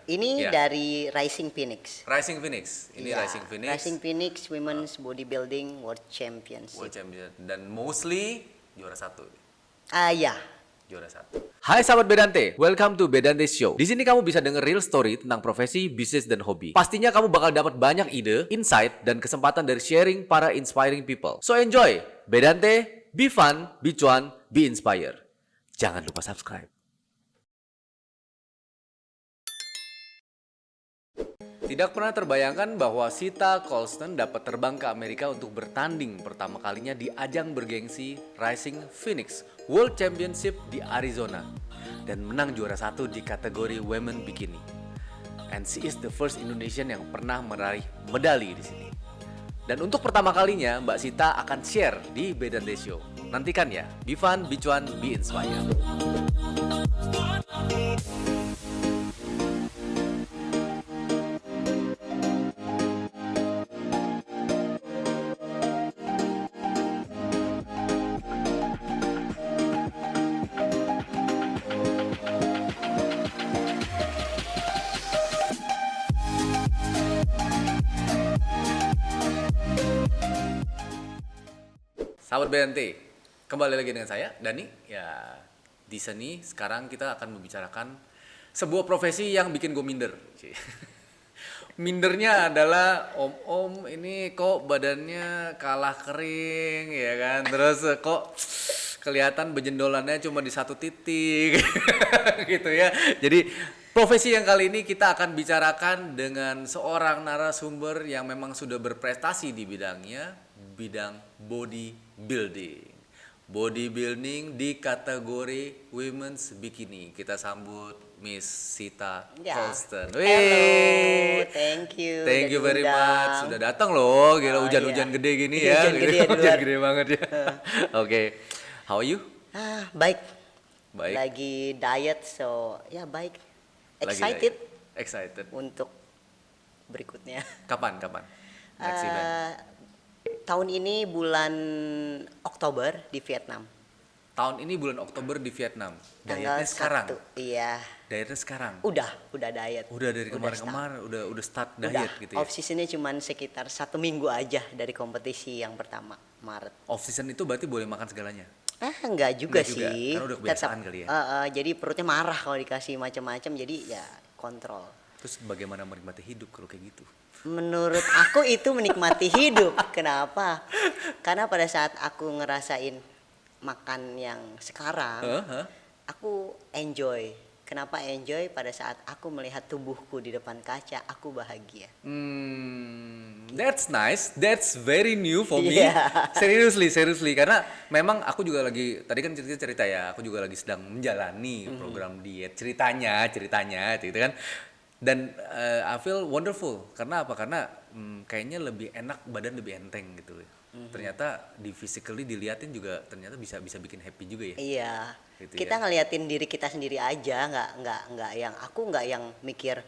Ini Ya, dari Rising Phoenix. Rising Phoenix. Ini Ya, Rising Phoenix, Rising Phoenix Women's Bodybuilding World Championship. World Champion dan mostly juara satu. Ya. Juara satu. Hai sahabat Bedante, welcome to Bedante Show. Di sini kamu bisa denger real story tentang profesi, bisnis, dan hobi. Pastinya kamu bakal dapat banyak ide, insight, dan kesempatan dari sharing para inspiring people. So enjoy, Bedante, be fun, be cuan, be inspired. Jangan lupa subscribe. Tidak pernah terbayangkan bahwa Sita Colston dapat terbang ke Amerika untuk bertanding pertama kalinya di ajang bergengsi Rising Phoenix World Championship di Arizona dan menang juara satu di kategori Women Bikini. And she is the first Indonesian yang pernah meraih medali di sini. Dan untuk pertama kalinya Mbak Sita akan share di Bedante Show. Nantikan ya, be fun, be cuan, be inspired. Sahabat BNT, kembali lagi dengan saya, Dani. Ya, di sini sekarang kita akan membicarakan sebuah profesi yang bikin gue minder. Mindernya adalah om-om ini kok badannya kalah kering, ya kan? Terus kok kelihatan bejendolannya cuma di satu titik, gitu ya. Jadi profesi yang kali ini kita akan bicarakan dengan seorang narasumber yang memang sudah berprestasi di bidangnya, bidang bodybuilding. Bodybuilding di kategori women's bikini. Kita sambut Miss Sita Ya. Colston. Hello, thank you. Thank udah you very diundang. much. Sudah datang loh. Gila, Oh, hujan-hujan iya. gede gini Iya, ya. hujan gede ya di Hujan luar. gede banget ya. Oke. How are you? Baik. Baik. Lagi diet, so ya baik. Lagi Excited diet. Excited. untuk berikutnya. Kapan? Next event. Tahun ini bulan Oktober di Vietnam. Tahun ini bulan Oktober di Vietnam. Tanggal Dietnya sekarang. 1. Iya. Dietnya sekarang. Udah diet. Udah dari start. kemarin-kemarin udah start Udah. diet gitu ya. Off seasonnya cuma sekitar 1 minggu aja dari kompetisi yang pertama Maret. Off season itu berarti boleh makan segalanya. Enggak juga Enggak juga, sih. karena udah kebiasaan kali ya. Jadi perutnya marah kalau dikasih macam-macam, jadi ya kontrol. Terus bagaimana menikmati hidup kalau kayak gitu? Menurut aku itu menikmati hidup. Kenapa? Karena pada saat aku ngerasain makan yang sekarang, aku enjoy. Kenapa enjoy? Pada saat aku melihat tubuhku di depan kaca, aku bahagia. That's nice. That's very new for me. Yeah. Seriously. Karena memang aku juga lagi, tadi kan cerita ya, aku juga lagi sedang menjalani program diet. Ceritanya, gitu kan. Dan I feel wonderful. Karena apa? Karena kayaknya lebih enak, badan lebih enteng gitu. Ternyata di physically diliatin juga ternyata bisa bikin happy juga ya. Iya. Gitu Kita ya. ngeliatin diri kita sendiri aja, nggak yang mikir,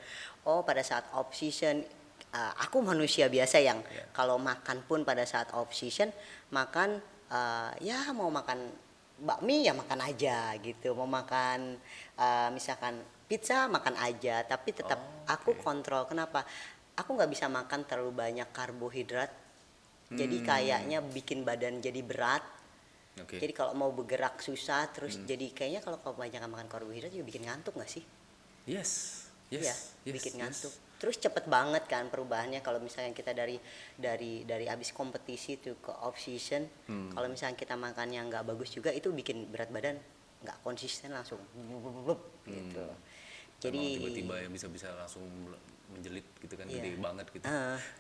oh pada saat off season, aku manusia biasa yang kalau makan pun pada saat off season makan, ya mau makan bakmi ya makan aja gitu, mau makan misalkan pizza makan aja, tapi tetap aku kontrol. Kenapa? Aku nggak bisa makan terlalu banyak karbohidrat, jadi kayaknya bikin badan jadi berat. Oke. Jadi kalau mau bergerak susah, terus jadi kayaknya kalau kebanyakan makan karbohidrat juga bikin ngantuk nggak sih? Yes. Iya, bikin ngantuk. Terus cepet banget kan perubahannya kalau misalnya kita dari abis kompetisi tuh ke off season. Kalau misalnya kita makan yang nggak bagus juga itu bikin berat badan nggak konsisten, langsung gitu. Jadi emang tiba-tiba ya bisa langsung menjelit gitu kan, Iya. gede banget gitu.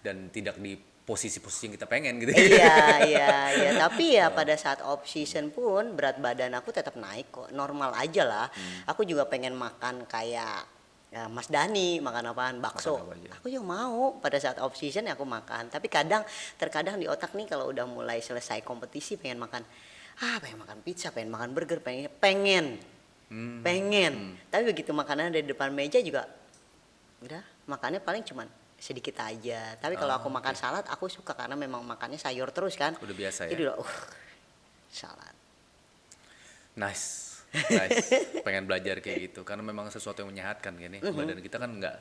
Dan tidak di posisi-posisi yang kita pengen gitu. iya. Tapi ya pada saat off season pun berat badan aku tetap naik kok, normal aja lah. Aku juga pengen makan kayak ya, Mas Dani, makan apaan? Bakso. Makan apa aja? Aku juga mau pada saat off season ya aku makan. Tapi terkadang di otak nih kalau udah mulai selesai kompetisi pengen makan pizza, pengen makan burger, pengen. Tapi begitu makanan dari depan meja juga udah makannya paling cuman sedikit aja. Tapi kalau aku makan salad aku suka karena memang makannya sayur terus kan. Udah biasa ya. Jadi udah salad. Nice. Nice. Pengen belajar kayak gitu karena memang sesuatu yang menyehatkan kan nih. Badan kita kan nggak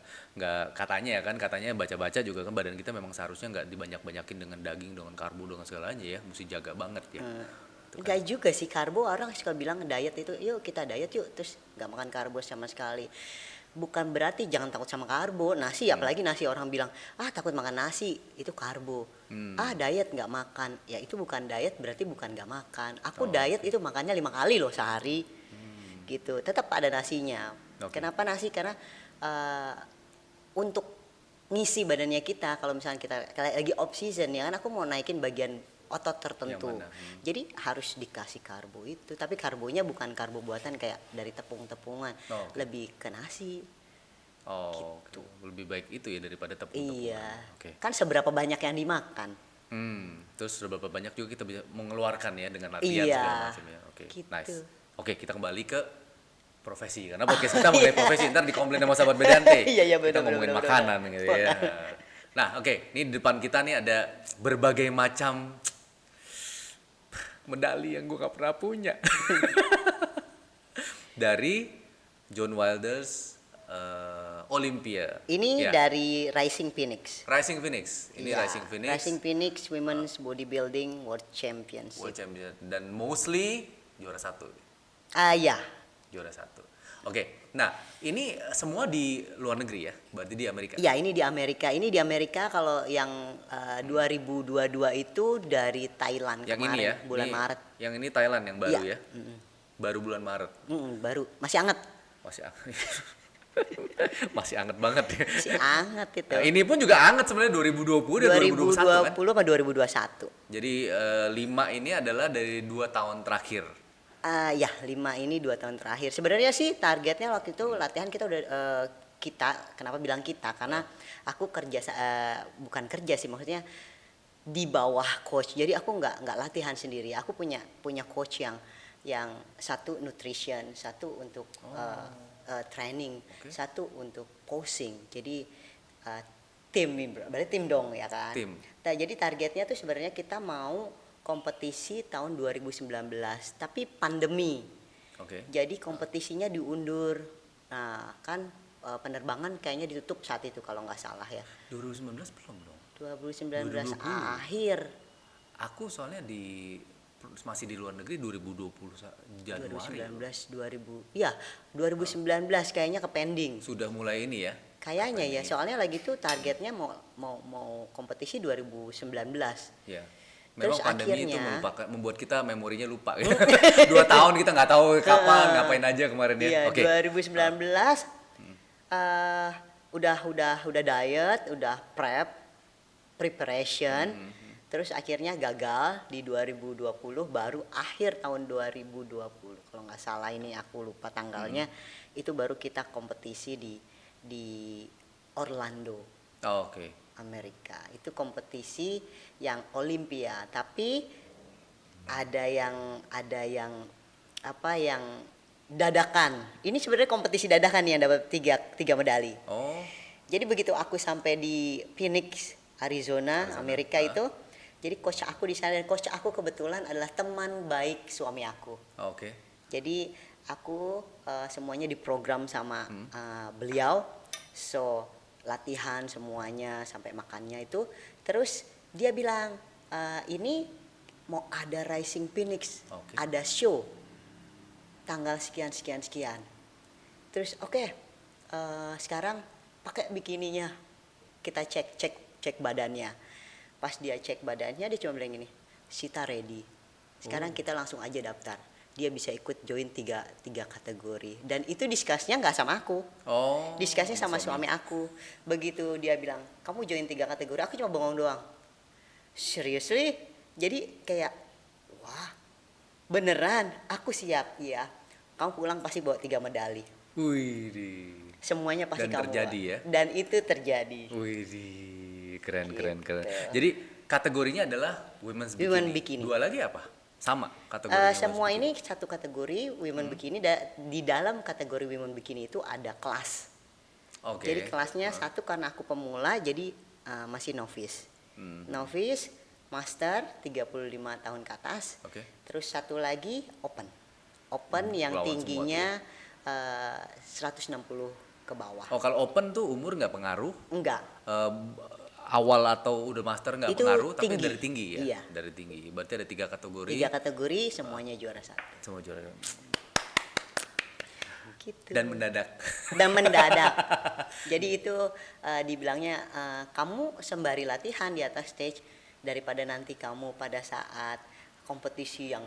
katanya ya kan, katanya baca-baca juga kan badan kita memang seharusnya nggak dibanyak-banyakin dengan daging, dengan karbo, dengan segalanya ya. Mesti jaga banget ya. Itu kan. Enggak juga sih, karbo orang suka bilang diet itu, yuk kita diet yuk, terus nggak makan karbo sama sekali. Bukan berarti jangan takut sama karbo, nasi apalagi nasi orang bilang, ah takut makan nasi, itu karbo. Ah diet nggak makan, ya itu bukan diet berarti bukan nggak makan. Aku diet itu makannya 5 kali loh sehari, gitu. Tetap ada nasinya. Oke. Kenapa nasi? Karena eh, untuk ngisi badannya kita, kalau misalnya kita lagi off season ya kan, aku mau naikin bagian otot tertentu, Yang mana? jadi harus dikasih karbo itu, tapi karbonya bukan karbo buatan kayak dari tepung-tepungan, Oh, oke. lebih ke nasi. Oh, oke. Lebih baik itu ya daripada tepung-tepungan. Iya, Oke. kan seberapa banyak yang dimakan. Terus seberapa banyak juga kita bisa mengeluarkan ya dengan latihan Iya, segala macam ya. Oke, gitu. nice. Oke, kita kembali ke profesi karena podcast kita mengenai profesi, ntar dikomplain sama sahabat Bedante. Iya, Kita benar, ngomongin benar, makanan gitu ya. Nah, oke, ini di depan kita nih ada berbagai macam medali yang gue gak pernah punya. Dari John Wilder's Olympia. Ini Ya, dari Rising Phoenix. Rising Phoenix. Ini Iya, Rising Phoenix. Rising Phoenix Women's Bodybuilding World Championship. World Champion dan mostly juara satu. Ya, Juara satu. Oke, nah ini semua di luar negeri ya, berarti di Amerika. ya ini di Amerika. Ini di Amerika, kalau yang 2022 itu dari Thailand Yang kemarin ini ya, bulan ini- Maret. Yang ini Thailand yang baru Iya. ya, baru bulan Maret. Baru masih anget, Masih anget, masih anget banget ya. masih anget itu. Nah, ini pun juga anget sebenarnya 2020 dan 2021 kan. 2020 sama 2021. Jadi 5 ini adalah dari 2 tahun terakhir. Ya 5 ini 2 tahun terakhir. Sebenarnya sih targetnya waktu itu latihan kita udah kenapa bilang kita? Karena aku bukan kerja sih, maksudnya di bawah coach. Jadi aku nggak latihan sendiri. Aku punya coach yang satu nutrition, satu untuk training, Oke. satu untuk posing. Jadi tim, berarti tim dong ya kan. Tim. Nah, jadi targetnya tuh sebenarnya kita mau kompetisi tahun 2019, tapi pandemi. Oke. Jadi kompetisinya diundur. Nah, kan penerbangan kayaknya ditutup saat itu kalau nggak salah ya. 2019 belum dong. 2019 2020. akhir. Aku soalnya masih di luar negeri 2020 Januari. 2019 ya 2019 kayaknya ke pending. Sudah mulai ini ya. Kayaknya ya, Pending. soalnya lagi tuh targetnya mau kompetisi 2019. Ya. Terus Memang pandemi itu akhirnya- membuat kita memorinya lupa. 2 tahun kita nggak tahu kapan ngapain aja kemarin ya. Iya, Oke. 2019 udah diet, udah preparation. Terus akhirnya gagal di 2020, baru akhir tahun 2020 kalau nggak salah, ini aku lupa tanggalnya. Itu baru kita kompetisi di Orlando, Oh, oke. Amerika. Itu kompetisi yang Olympia, tapi ada yang dadakan. Ini sebenarnya kompetisi dadakan nih yang dapat tiga medali. Oh, Jadi begitu aku sampai di Phoenix, Arizona, Amerika itu, jadi coach aku di sana, dan coach aku kebetulan adalah teman baik suami aku. oke. Jadi aku semuanya diprogram sama beliau, so latihan semuanya sampai makannya itu. Terus dia bilang ini mau ada Rising Phoenix, Oke. ada show tanggal sekian sekian sekian. Terus oke, sekarang pakai bikininya, kita cek badannya. Pas dia cek badannya, dia cuma bilang gini, Sita ready. Sekarang kita langsung aja daftar. Dia bisa ikut join tiga kategori, dan itu discussnya nggak sama aku, Oh. discussnya sama suami aku. Begitu dia bilang kamu join 3 kategori, aku cuma bengong doang. Seriously? Jadi kayak wah, beneran aku siap ya. Kamu pulang pasti bawa 3 medali. Wih. Semuanya pasti Dan kamu terjadi bawa. ya? Dan itu terjadi. Wih, keren. Gitu. Jadi kategorinya adalah women's bikini. Women bikini. Dua lagi apa? Sama kategorinya. Semua women's ini satu kategori women bikini. Di dalam kategori women bikini itu ada kelas. bikini. Oke. Jadi kelasnya satu, karena aku pemula jadi masih novice. Novice, master 35 tahun ke atas. Oke. Terus satu lagi open. Open yang lawan semua tuh tingginya 160 ke bawah. Oh, kalau open tuh umur nggak pengaruh? Enggak, Eh, awal atau udah master nggak itu pengaruh, tapi tinggi. dari tinggi ya? Iya. Dari tinggi. Berarti ada 3 kategori, 3 kategori semuanya juara 1. semua juara. Gitu. Dan mendadak. Dan mendadak. Jadi itu dibilangnya kamu sembari latihan di atas stage daripada nanti kamu pada saat kompetisi yang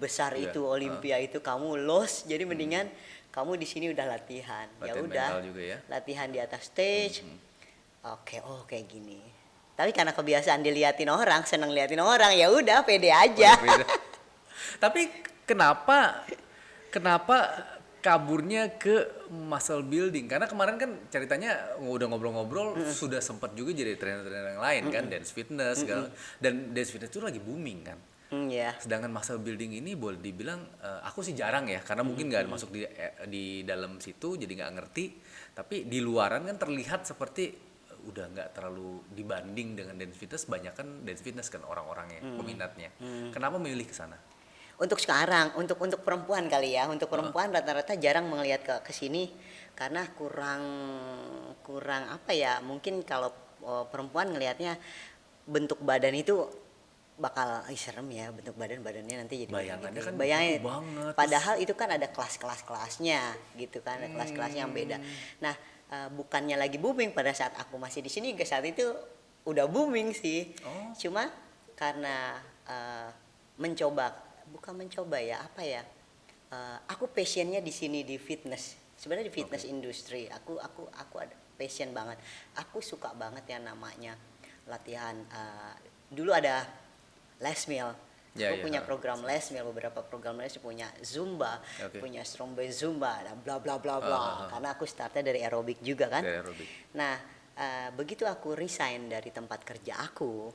besar Iya, itu Olympia itu kamu lost. Jadi mendingan kamu di sini udah latihan. Ya Latihan udah. mental juga ya. Latihan di atas stage. Oke, kayak gini. Tapi karena kebiasaan diliatin orang, seneng liatin orang, ya udah pede aja. Beda. Tapi kenapa kaburnya ke muscle building? Karena kemarin kan ceritanya udah ngobrol-ngobrol sudah sempat juga jadi trainer-trainer yang lain kan, dance fitness segala. Dan dance fitness itu lagi booming kan. Ya. Sedangkan muscle building ini boleh dibilang aku sih jarang ya, karena mungkin nggak masuk di dalam situ jadi nggak ngerti. Tapi di luaran kan terlihat seperti udah nggak terlalu dibanding dengan dance fitness, banyak kan dance fitness kan orang-orangnya, peminatnya. Kenapa memilih ke sana? Untuk sekarang, untuk perempuan kali ya, untuk perempuan rata-rata jarang melihat ke sini karena kurang apa ya? Mungkin kalau perempuan ngelihatnya bentuk badan itu bakal serem ya, bentuk badannya nanti jadi Bayangannya gitu. kan Bayangin. gitu banget. Padahal itu kan ada kelasnya gitu kan, ada kelas-kelasnya yang beda. Nah, bukannya lagi booming pada saat aku masih di sini, ke saat itu udah booming sih. Cuma karena bukan mencoba ya, apa ya? Aku passionnya di sini di fitness. Sebenarnya di fitness industry. Aku ada passion banget. Aku suka banget yang namanya latihan. Dulu ada Les Mill. Aku punya program Les Mill, beberapa program les, punya Zumba, punya Strongman Zumba, dan bla bla bla bla. Karena aku startnya dari aerobik juga kan. Dari aerobik. Nah, begitu aku resign dari tempat kerja aku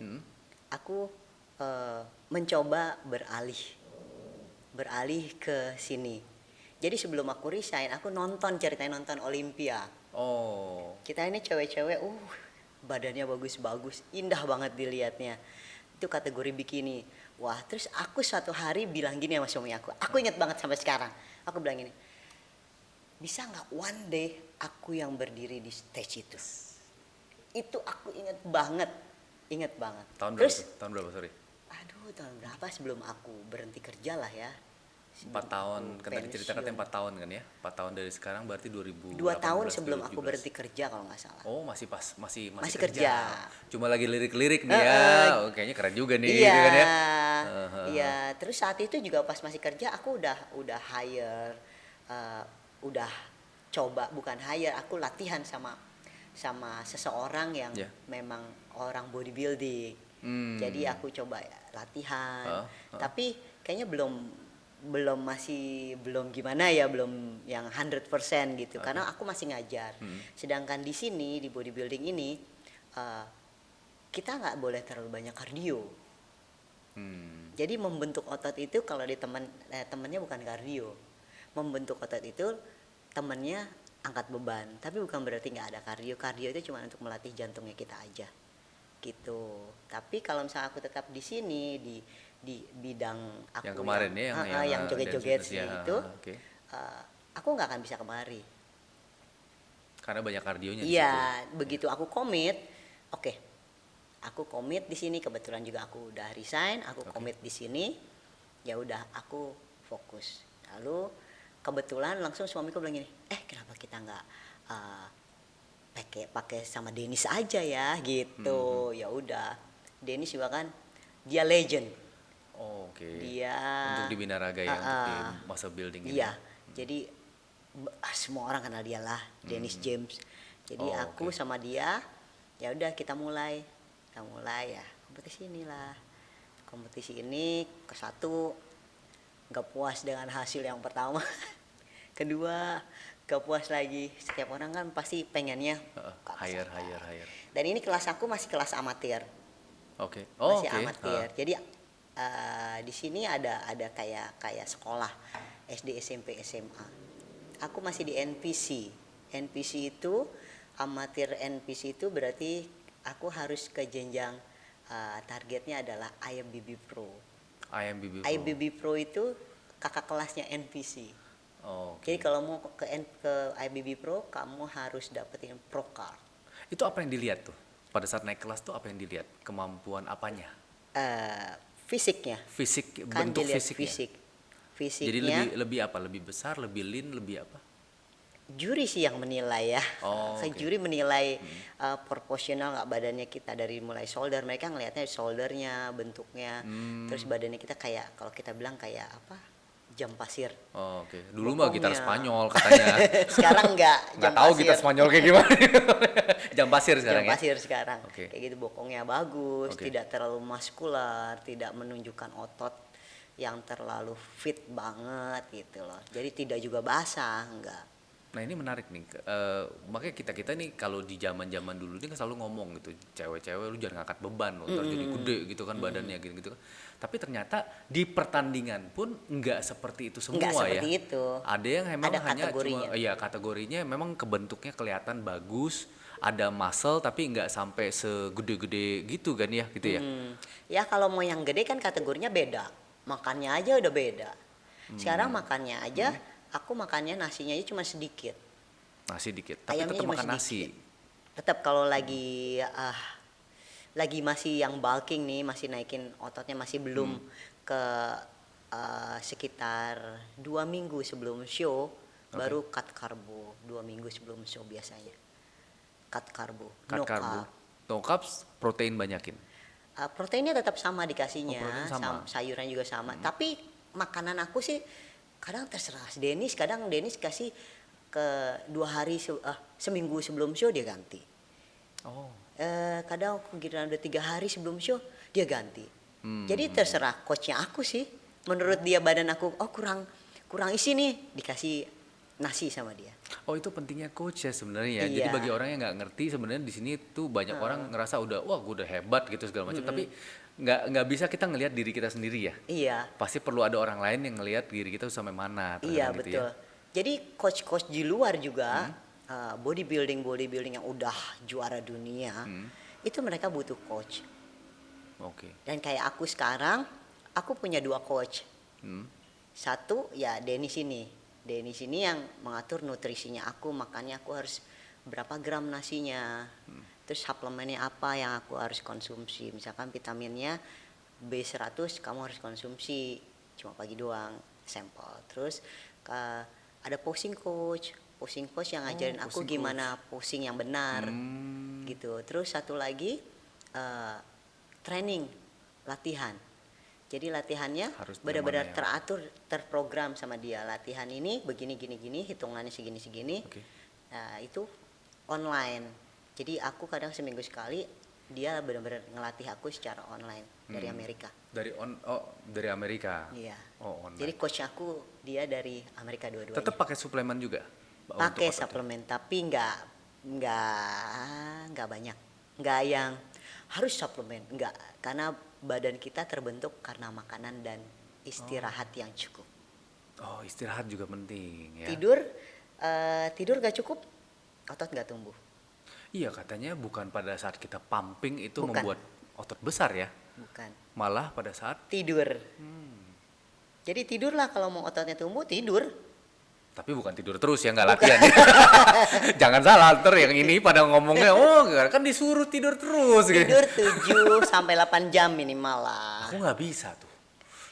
mencoba beralih ke sini. Jadi sebelum aku resign, aku ceritanya nonton Olympia. Oh. Kita ini cewek-cewek, badannya bagus-bagus, indah banget dilihatnya. Itu kategori bikini. Wah, terus aku suatu hari bilang gini sama suami aku ingat banget sampai sekarang. Aku bilang gini, bisa nggak one day aku yang berdiri di stage itu? Itu aku ingat banget. Tahun berapa, sorry? Aduh, tahun berapa sebelum aku berhenti kerja lah ya. 4 tahun, kan tadi cerita katanya 4 tahun kan ya? 4 tahun dari sekarang berarti 2018, 2 tahun sebelum aku 2017. berhenti kerja kalau nggak salah. Oh, masih kerja. Cuma lagi lirik-lirik nih ya. Kayaknya keren juga nih Iya. gitu kan ya. Iya, terus saat itu juga pas masih kerja aku udah hire, udah coba, bukan hire, aku latihan sama seseorang yang memang orang bodybuilding. Jadi aku coba latihan. Tapi kayaknya belum gimana ya, belum yang 100% gitu. Karena aku masih ngajar. Sedangkan di sini di bodybuilding ini kita nggak boleh terlalu banyak kardio. Jadi membentuk otot itu kalau di temennya bukan kardio. Membentuk otot itu temennya angkat beban. Tapi bukan berarti nggak ada kardio. Kardio itu cuma untuk melatih jantungnya kita aja. Gitu. Tapi kalau misalnya aku tetap di sini di bidang aku yang kemarin yang joget-joget sih itu, aku nggak akan bisa kemari. Karena banyak kardionya. Iya, begitu aku komit, aku komit di sini. Kebetulan juga aku udah resign, aku komit di sini. Ya udah, aku fokus. Lalu kebetulan langsung suamiku bilang gini, kenapa kita nggak pakai sama Dennis aja ya gitu. Ya udah, Dennis juga kan dia legend. Dia untuk di Binaraga ya, untuk di muscle building ini. Iya, jadi semua orang kenal dia lah, Dennis James. Jadi aku sama dia, ya udah kita mulai ya kompetisi ini ke satu, nggak puas dengan hasil yang pertama, kedua nggak puas lagi. Setiap orang kan pasti pengennya higher. Dan ini kelas aku masih kelas amatir. Masih amatir. Jadi di sini ada kayak sekolah SD, SMP, SMA. Aku masih di NPC. NPC itu amatir. NPC itu berarti aku harus ke jenjang targetnya adalah IFBB Pro. IFBB Pro itu kakak kelasnya NPC. Oh, oke. Jadi kalau mau ke IBB Pro, kamu harus dapetin Pro Card. Itu apa yang dilihat tuh? Pada saat naik kelas tuh apa yang dilihat? Kemampuan apanya? Eh, Fisiknya, Fisik, kan bentuk dilihat fisiknya. Jadi fisiknya. lebih apa? Lebih besar, lebih lean, lebih apa? Juri sih yang menilai ya. Oh, oke. Juri menilai proporsional nggak badannya kita dari mulai shoulder. Mereka ngelihatnya shouldernya, bentuknya, terus badannya kita kayak kalau kita bilang kayak apa? Jam pasir. Oh, oke. Dulu mah gitar Bokongnya. Spanyol katanya. Sekarang nggak Nggak jam tahu pasir. gitar Spanyol kayak gimana. Jam pasir sekarang Jam ya. pasir sekarang. Oke. Kayak gitu bokongnya bagus, Oke. tidak terlalu muskular, tidak menunjukkan otot yang terlalu fit banget gitu loh. Jadi tidak juga basah, enggak. Nah ini menarik nih, makanya kita nih kalau di zaman dulu ini kan selalu ngomong gitu, cewek-cewek lu jangan ngangkat beban, lo ntar jadi gede gitu kan badannya gitu kan. Tapi ternyata di pertandingan pun nggak seperti itu semua Nggak seperti ya. itu. Ada yang memang Ada hanya kategorinya. cuma, iya kategorinya memang kebentuknya kelihatan bagus, ada muscle tapi nggak sampai segede-gede gitu kan ya, gitu ya. Ya kalau mau yang gede kan kategorinya beda. Makannya aja udah beda. Sekarang makannya aja, aku makannya nasinya aja cuma sedikit. Nasi dikit, tapi Ayamnya tetap cuma makan nasi. sedikit. Tetap kalau lagi masih yang bulking nih, masih naikin ototnya, masih belum ke sekitar 2 minggu sebelum show, baru cut karbo. 2 minggu sebelum show biasanya. Cut karbo, Cut no karbo, carb. no carbs, protein banyakin. Proteinnya tetap sama dikasihnya, Oh, protein sama. sayuran juga sama. Tapi makanan aku sih kadang terserah Dennis, kadang Dennis kasih ke 2 hari seminggu sebelum show dia ganti. Oh. Kadang aku kira udah 3 hari sebelum show dia ganti. Hmm. Jadi terserah coachnya aku sih. Menurut dia badan aku kurang isi nih, dikasih nasi sama dia. Oh itu pentingnya coach ya sebenarnya ya. Jadi Iya. bagi orang yang nggak ngerti sebenarnya di sini tuh banyak orang ngerasa udah wah gue udah hebat gitu segala macam. Tapi nggak bisa kita ngelihat diri kita sendiri ya. Iya. Pasti perlu ada orang lain yang ngelihat diri kita sampai mana. Iya terkadang gitu betul. ya. Jadi coach-coach di luar juga bodybuilding yang udah juara dunia, itu mereka butuh coach. Oke. Dan kayak aku sekarang, aku punya 2 coach. Hmm. Satu ya Dennis ini yang mengatur nutrisinya aku, makannya aku harus berapa gram nasinya, terus suplemennya apa yang aku harus konsumsi. Misalkan vitaminnya B100 kamu harus konsumsi cuma pagi doang, sampel. Terus ada posing coach yang ngajarin aku posing gimana posing yang benar Hmm. gitu. Terus satu lagi training, latihan. Jadi latihannya Harus benar-benar bagaimana ya? teratur, terprogram sama dia. Latihan ini begini gini, hitungannya segini. Oke. Nah, itu online. Jadi aku kadang seminggu sekali dia benar-benar ngelatih aku secara online dari Amerika. Dari Amerika. Iya. Oh online. Jadi coach aku dia dari Amerika dua-duanya. Tetap pakai suplemen juga. Untuk Pakai ototnya? suplemen tapi nggak banyak. Nggak yang harus suplemen, nggak. Karena badan kita terbentuk karena makanan dan istirahat yang cukup. Oh istirahat juga penting ya. Tidur gak cukup, otot gak tumbuh. Iya katanya bukan pada saat kita pumping itu Bukan. membuat otot besar ya. Bukan. Malah pada saat Tidur. Jadi tidurlah kalau mau ototnya tumbuh, tidur. tapi bukan tidur terus ya nggak latihan. Jangan salah ntar yang ini pada ngomongnya oh kan disuruh tidur terus gitu. Tidur 7 sampai 8 jam minimal lah. Aku nggak bisa tuh.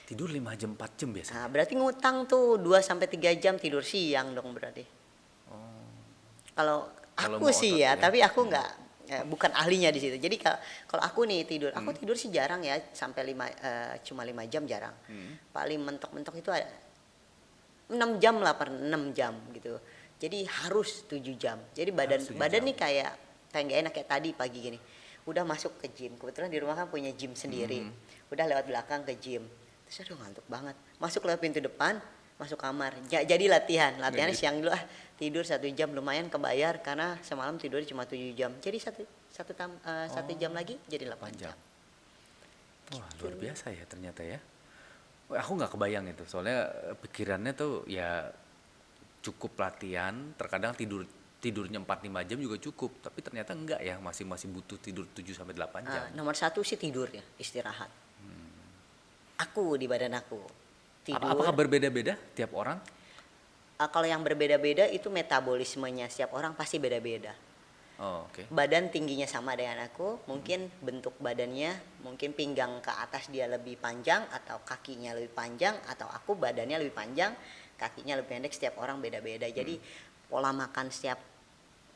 Tidur 5 jam 4 jam biasanya. Nah, berarti ngutang tuh 2 sampai 3 jam tidur siang dong berarti. Kalau Kalau aku mau sih otot ya, ya. tapi aku nggak bukan ahlinya di situ. Jadi kalau aku nih tidur, aku tidur sih jarang ya sampai cuma 5 jam jarang. Paling mentok-mentok itu ada 6 jam lah, per 6 jam gitu. Jadi harus 7 jam. Jadi Harus 7 badan jam. nih kayak nggak enak kayak tadi pagi gini. Udah masuk ke gym. Kebetulan di rumah kan punya gym sendiri. Udah lewat belakang ke gym. Terus aduh ngantuk banget. Masuk lewat pintu depan, masuk kamar. Jadi latihannya Jadi- siang dulu tidur 1 jam lumayan kebayar karena semalam tidur cuma 7 jam. Jadi satu jam lagi jadi 8 jam. Wah luar biasa ya ternyata ya. Wah, aku nggak kebayang itu soalnya pikirannya tuh ya cukup latihan terkadang tidurnya 4-5 jam juga cukup tapi ternyata enggak ya masih butuh tidur 7 sampai 8 jam. Nomor 1 sih tidur ya, istirahat. Aku di badan aku. Apakah tidur. berbeda-beda tiap orang? Kalau yang berbeda-beda itu metabolismenya setiap orang pasti beda-beda. Oh, oke. Badan tingginya sama dengan aku, mungkin bentuk badannya, mungkin pinggang ke atas dia lebih panjang atau kakinya lebih panjang, atau aku badannya lebih panjang, kakinya lebih pendek, setiap orang beda-beda. Jadi pola makan setiap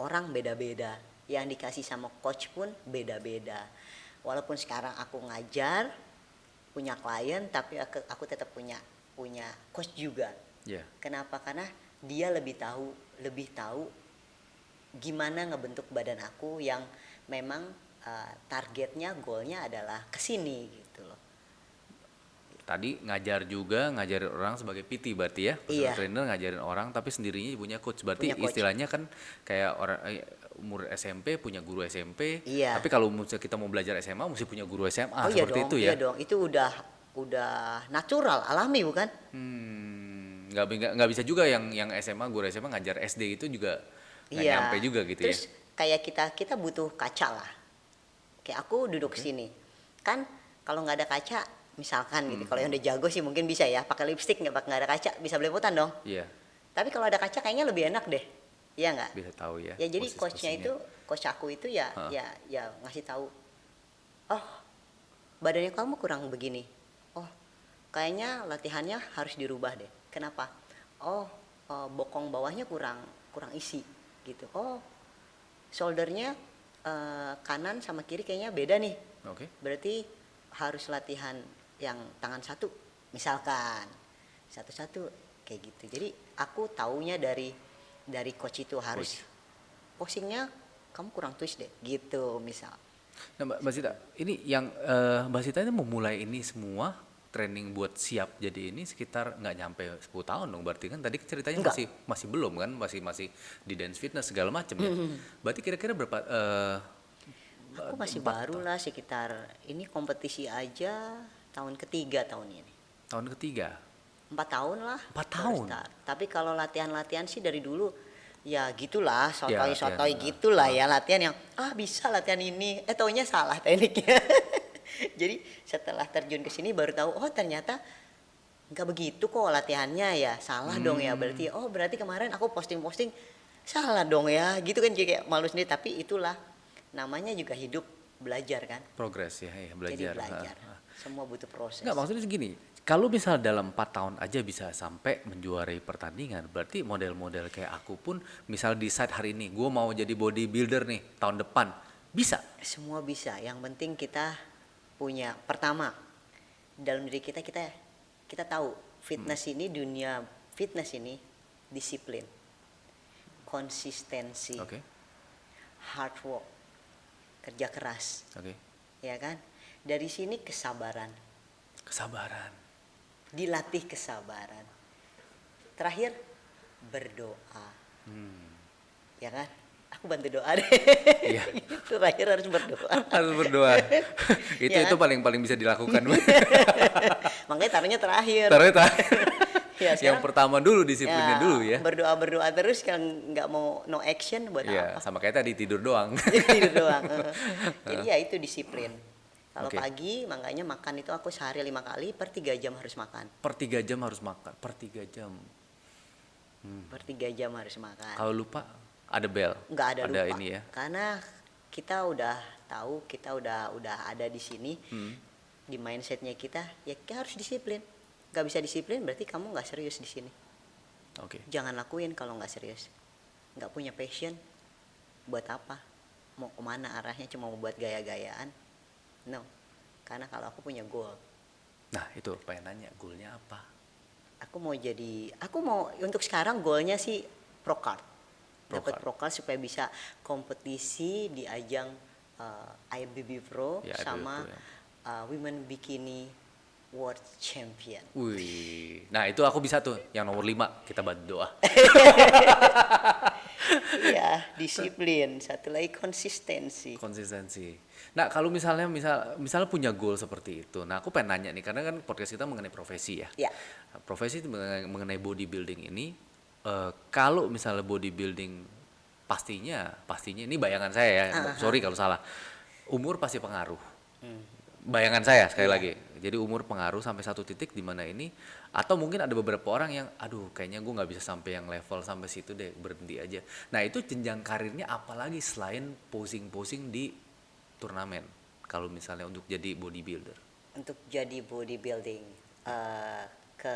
orang beda-beda. Yang dikasih sama coach pun beda-beda. Walaupun sekarang aku ngajar, punya klien, tapi aku tetap punya coach juga. Ya. Kenapa? Karena dia lebih tahu gimana ngebentuk badan aku yang memang targetnya, goalnya adalah kesini gitu loh. Tadi ngajarin orang sebagai PT berarti ya, personal Iya. trainer ngajarin orang tapi sendirinya punya coach. Berarti Punya coach. istilahnya kan kayak orang umur SMP punya guru SMP. Iya. Tapi kalau misalnya kita mau belajar SMA mesti punya guru SMA Oh iya seperti dong, itu ya. iya dong. Itu udah natural, alami bukan? Nggak bisa juga yang SMA guru SMA ngajar SD itu juga nggak Iya. nyampe juga gitu Terus ya. kayak kita butuh kaca lah. Kayak aku duduk sini. Kan kalau nggak ada kaca, misalkan gitu. Kalau yang udah jago sih mungkin bisa ya, pakai lipstick nggak ada kaca, bisa belepotan dong. Iya, Tapi kalau ada kaca kayaknya lebih enak deh. Iya nggak? bisa tahu ya. Ya jadi posisi-posisinya. coach aku itu ya Hah. ya ngasih tahu. Oh, badannya kamu kurang begini. Oh, kayaknya latihannya harus dirubah deh. Kenapa? Oh, bokong bawahnya kurang isi gitu. Oh, shouldernya kanan sama kiri kayaknya beda nih. Oke. Berarti harus latihan yang tangan satu, misalkan satu-satu kayak gitu. Jadi aku taunya dari coach itu harus posingnya kamu kurang twist deh gitu misal. Nah, Mbak Sita, ini yang Mbak Sita ini memulai ini semua training buat siap jadi ini sekitar nggak nyampe 10 tahun dong, berarti kan tadi ceritanya Enggak. masih belum kan, masih di dance fitness segala macam ya. Berarti kira-kira berapa Aku masih 4 baru lah, sekitar ini kompetisi aja tahun ketiga tahun ini. tahun ketiga. 4 tahun lah. 4 baru tahun? start. Tapi kalau latihan-latihan sih dari dulu ya gitulah, Ya, sotoy-sotoy latihan, gitulah ya, latihan yang bisa latihan ini, taunya salah tekniknya. Jadi setelah terjun ke sini baru tahu, oh ternyata nggak begitu kok latihannya ya, salah dong ya, berarti berarti kemarin aku posting-posting salah dong ya, gitu kan, jadi kayak malu sendiri. Tapi itulah namanya juga hidup, belajar kan. Progres ya, Jadi belajar. belajar, semua butuh proses. Nggak, maksudnya segini, kalau misal dalam 4 tahun aja bisa sampai menjuarai pertandingan, berarti model-model kayak aku pun misal decide hari ini gue mau jadi bodybuilder nih tahun depan, bisa. Semua bisa, yang penting kita punya, pertama dalam diri kita tahu fitness ini, dunia fitness ini disiplin, konsistensi, Oke. hard work, kerja keras, Oke. ya kan. Dari sini kesabaran, Kesabaran. dilatih kesabaran. Terakhir berdoa, ya kan. Aku bantu doa deh. Iya. Terakhir harus berdoa. Harus berdoa. Ya itu kan? paling bisa dilakukan. Makanya taruhnya terakhir. Taruhnya Ya, yang sekarang pertama dulu disiplinnya dulu ya. Berdoa terus, kan nggak mau no action buat Iya, apa? sama kayak tadi tidur doang. Tidur doang. Jadi ya itu disiplin. Kalau Oke. pagi, makanya makan itu aku sehari 5 kali, per 3 jam harus makan. Per 3 jam harus makan, per 3 jam. Per 3 jam harus makan. Kalau lupa ada bel. Nggak ada lupa. ini ya. Karena kita udah tahu, kita udah ada di sini. Di mindsetnya kita, ya kita harus disiplin. Nggak bisa disiplin berarti kamu nggak serius di sini. Oke. Jangan lakuin kalau nggak serius. Nggak punya passion, buat apa? Mau kemana arahnya, cuma mau buat gaya-gayaan? No. Karena kalau aku punya goal. Nah, itu pengen nanya, goalnya apa? Aku mau untuk sekarang goalnya sih pro card. Dapat card. pro card supaya bisa kompetisi di ajang IFBB Pro Ya, IFBB sama Pro, ya. Women Bikini World Champion. Wih, nah itu aku bisa tuh, yang nomor 5 kita bantu doa. Iya, disiplin. Satu lagi konsistensi. Konsistensi. Nah kalau misalnya punya goal seperti itu, nah aku pengen nanya nih, karena kan podcast kita mengenai profesi ya. Ya. Nah, profesi itu mengenai bodybuilding ini, kalau misalnya bodybuilding pastinya ini bayangan saya ya, sorry kalau salah, umur pasti pengaruh. bayangan saya sekali Iya. lagi. Jadi umur pengaruh sampai satu titik di mana ini, atau mungkin ada beberapa orang yang, aduh kayaknya gue nggak bisa sampai yang level sampai situ deh, berhenti aja. Nah itu jenjang karirnya apalagi selain posing-posing di turnamen, kalau misalnya untuk jadi bodybuilder. Untuk jadi bodybuilding ke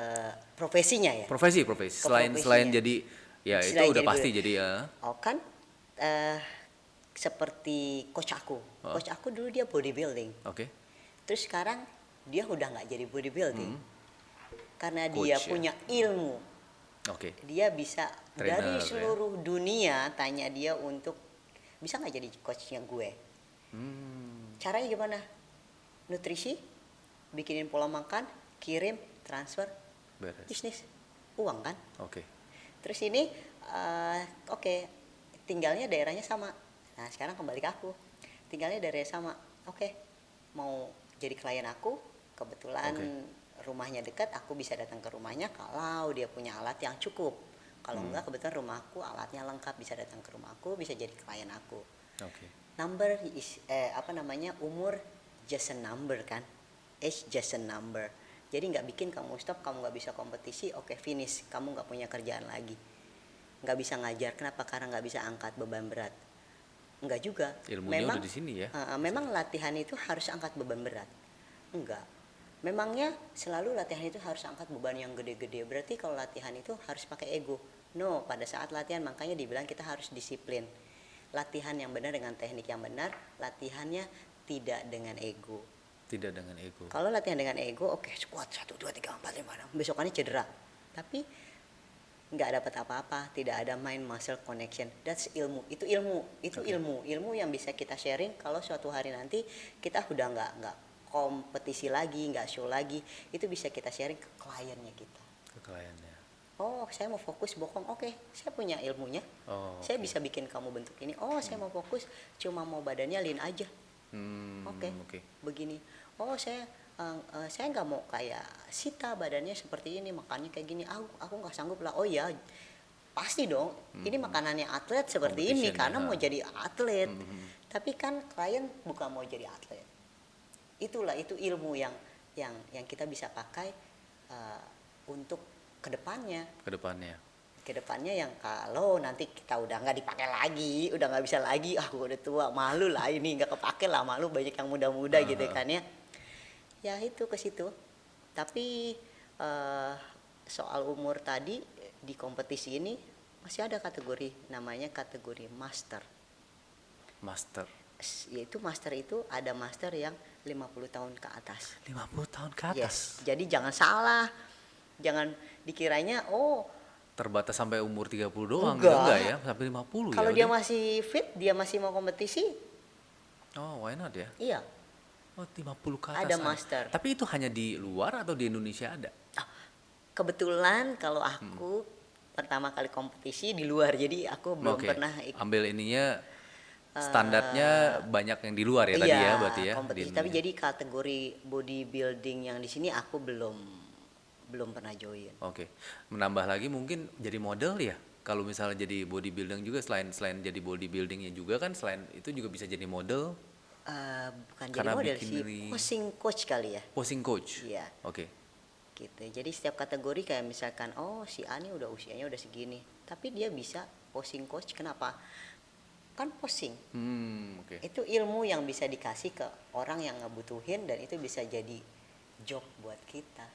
profesinya ya. Profesi, Ke selain profesinya. jadi, ya itu Selain udah jadi pasti bodybuilder. jadi Oh kan eh, seperti coach aku. Oh. Coach aku dulu dia bodybuilding. oke. Terus sekarang dia udah nggak jadi bodybuilding. Karena Coach dia ya. punya ilmu. Oke. Dia bisa Trainer dari ya. seluruh dunia tanya dia untuk bisa nggak jadi coachnya gue. Caranya gimana? Nutrisi, bikinin pola makan, kirim, transfer, Beres. bisnis, uang kan. Oke. Terus ini oke, tinggalnya daerahnya sama. Nah sekarang kembali ke aku, tinggalnya daerahnya sama. Oke, mau jadi klien aku, kebetulan rumahnya dekat, aku bisa datang ke rumahnya kalau dia punya alat yang cukup. Kalau enggak, kebetulan rumahku alatnya lengkap, bisa datang ke rumahku, bisa jadi klien aku. Oke. Number is umur just a number kan, age just a number. Jadi nggak bikin kamu stop, kamu nggak bisa kompetisi, oke finish, kamu nggak punya kerjaan lagi, nggak bisa ngajar. Kenapa? Karena nggak bisa angkat beban berat. Nggak juga. Ilmunya udah di sini ya. Memang latihan itu harus angkat beban berat. Enggak. Memangnya selalu latihan itu harus angkat beban yang gede-gede. Berarti kalau latihan itu harus pakai ego. No, pada saat latihan makanya dibilang kita harus disiplin. Latihan yang benar dengan teknik yang benar, latihannya tidak dengan ego. Tidak dengan ego. Kalau latihan dengan ego, oke, squat 1 2 3 4 5 6, besokannya cedera. Tapi nggak dapat apa-apa, tidak ada mind muscle connection. That's ilmu. Itu ilmu yang bisa kita sharing kalau suatu hari nanti kita udah nggak kompetisi lagi, nggak show lagi, itu bisa kita sharing ke kliennya kita. Ke kliennya. Oh, saya mau fokus bokong. Oke, saya punya ilmunya. Oh, Saya bisa bikin kamu bentuk ini. Oh, saya mau fokus cuma mau badannya lean aja. Oke. Begini. Oh, saya nggak mau kayak Sita badannya seperti ini, makannya kayak gini. Aku nggak sanggup lah. Oh ya, pasti dong. Ini makanannya atlet seperti ini Competition karena ya. mau jadi atlet. Tapi kan klien bukan mau jadi atlet. Itulah itu ilmu yang kita bisa pakai untuk kedepannya. Kedepannya yang kalau nanti kita udah nggak dipakai lagi, udah nggak bisa lagi, aku udah tua, malu lah ini nggak kepake lah, malu banyak yang muda-muda gitu kan ya. Ya itu ke situ. Tapi soal umur tadi di kompetisi ini masih ada kategori namanya kategori master. Master. Yaitu master itu ada master yang 50 tahun ke atas. 50 tahun ke atas. Yes. Jadi jangan salah. Jangan dikiranya Terbatas sampai umur 30 doang Enggak. gitu, enggak ya? Sampai 50 kalau ya. dia udah. masih fit, dia masih mau kompetisi, Oh, why not ya? iya. Oh, 50 ke atas. Ada master. Tapi itu hanya di luar atau di Indonesia ada? Kebetulan kalau aku pertama kali kompetisi di luar, jadi aku belum Oke. pernah Ambil ininya standarnya banyak yang di luar ya tadi ya berarti ya. kompetisi. di Tapi Indonesia. jadi kategori bodybuilding yang di sini aku belum pernah join. Oke. Menambah lagi mungkin jadi model ya. Kalau misalnya jadi bodybuilding juga selain jadi bodybuildingnya juga kan selain itu juga bisa jadi model, Bukan jadi Karena model bikin sih, dari- posing coach kali ya. posing coach. Iya. Oke. Gitu. Jadi setiap kategori kayak misalkan si A nih udah usianya udah segini, tapi dia bisa posing coach. Kenapa? Kan posing. Oke. Itu ilmu yang bisa dikasih ke orang yang ngebutuhin dan itu bisa jadi job buat kita.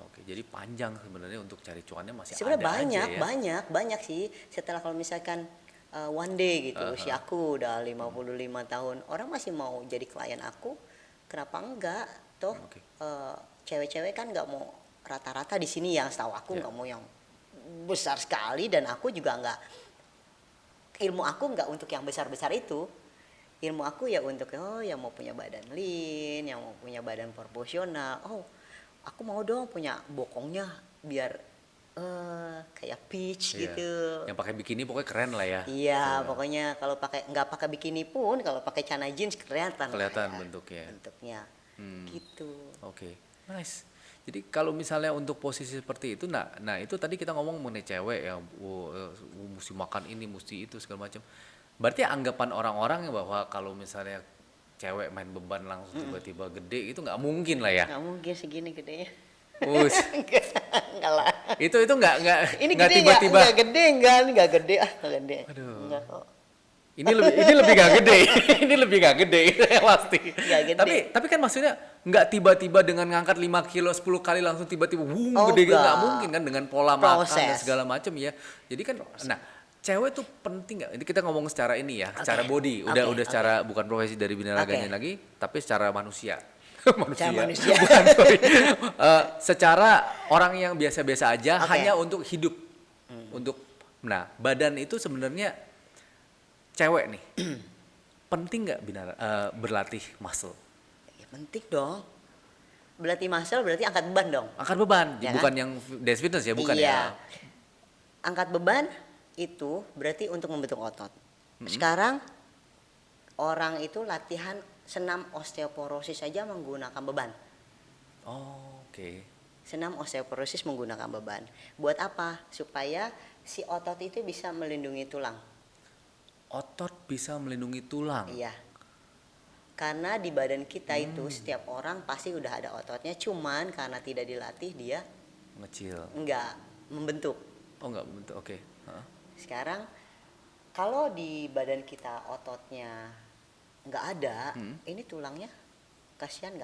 Oke, jadi panjang sebenarnya untuk cari cuannya masih Sebenarnya ada aja ya. banyak sih. Setelah kalau misalkan one day gitu, usia aku udah 55 tahun, orang masih mau jadi klien aku, kenapa enggak? Toh Oke. cewek-cewek kan nggak mau rata-rata di sini yang setahu aku Ya. nggak mau yang besar sekali, dan aku juga nggak, ilmu aku nggak untuk yang besar-besar itu. Ilmu aku ya untuk yang mau punya badan lean, yang mau punya badan proporsional. Aku mau dong punya bokongnya biar kayak peach Iya. gitu. Yang pakai bikini pokoknya keren lah ya. Iya, pokoknya kalau nggak pakai bikini pun, kalau pakai celana jeans kelihatan lah Kelihatan ya, bentuknya. bentuknya gitu. Oke, nice. Jadi kalau misalnya untuk posisi seperti itu, nah itu tadi kita ngomong mengenai cewek ya, mesti makan ini, mesti itu segala macam. Berarti anggapan orang-orang ya bahwa kalau misalnya cewek main beban langsung tiba-tiba gede itu nggak mungkin lah ya. Nggak mungkin segini gedenya. Us, Enggak lah. itu nggak Ini nggak gede tiba-tiba. nggak gede nggak gede nggak gede. Aduh. Enggak kok. Ini lebih gak gede, ini lebih gak gede pasti. Nggak gede. Tapi kan maksudnya nggak tiba-tiba dengan ngangkat 5 kilo 10 kali langsung tiba-tiba Oh, gede gitu nggak. nggak mungkin kan dengan pola makan dan Proses. segala macam ya. Jadi kan, nah cewek tuh penting nggak? Ini kita ngomong secara ini ya, secara body, udah Oke, secara bukan profesi dari binaraganya Oke. lagi, tapi secara manusia. manusia. Bukan, sorry. Secara orang yang biasa-biasa aja Oke. hanya untuk hidup. Nah, badan itu sebenarnya cewek nih. Penting nggak berlatih muscle? Ya, penting dong. Berarti muscle berarti angkat beban dong. Angkat beban, Ya bukan kan? yang dance fitness ya, bukan Iya. ya. Angkat beban itu berarti untuk membentuk otot. Sekarang orang itu latihan senam osteoporosis saja menggunakan beban. Oh, oke. Senam osteoporosis menggunakan beban. Buat apa? Supaya si otot itu bisa melindungi tulang. Otot bisa melindungi tulang. Iya. Karena di badan kita itu setiap orang pasti udah ada ototnya, cuman karena tidak dilatih dia Ngecil. enggak membentuk. Oh, enggak bentuk. Oke. Heeh. Sekarang kalau di badan kita ototnya nggak ada, ini tulangnya kasihan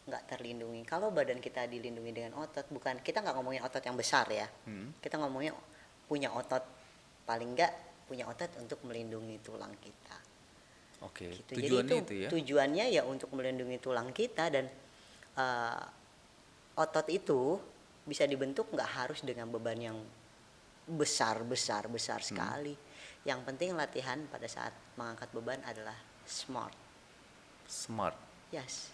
nggak terlindungi. Kalau badan kita dilindungi dengan otot, bukan kita nggak ngomongin otot yang besar ya, kita ngomongnya punya otot, paling nggak punya otot untuk melindungi tulang kita. Oke. Gitu. Tujuannya Jadi itu ya. tujuannya ya untuk melindungi tulang kita, dan otot itu bisa dibentuk nggak harus dengan beban yang besar sekali. Yang penting latihan pada saat mengangkat beban adalah smart. Smart. Yes,